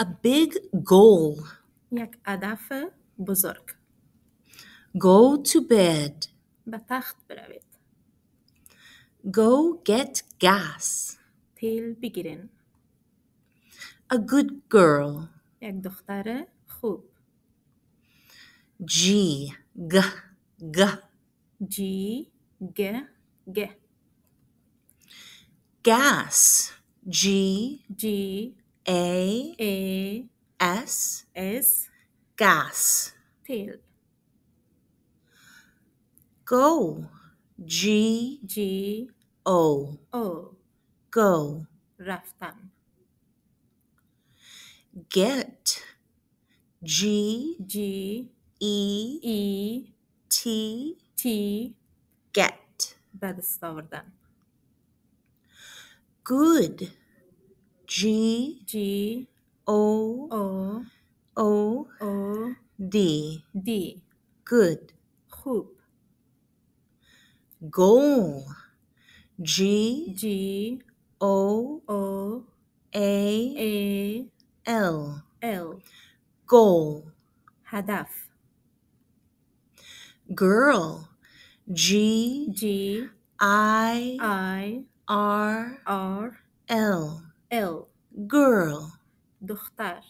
A big goal. یک هدف بزرگ. Go to bed. به تخت بروید. Go get gas. تیل بگیرین. A good girl. یک دختر خوب. G. G. G. جی گ گ. Gas. G. جی A. ای S. اس Gas. تیل. Go. G. جی O. او Go. رفتن. Get. G. جی E. ای T. تی Get. به دست آوردن. Good. G. جی O. او O. او D. دی Good. خوب. Goal. G. جی O. او A. ای L. ال Goal. هدف. Girl. G. جی I. آی R. آر L. ال Girl. دختر.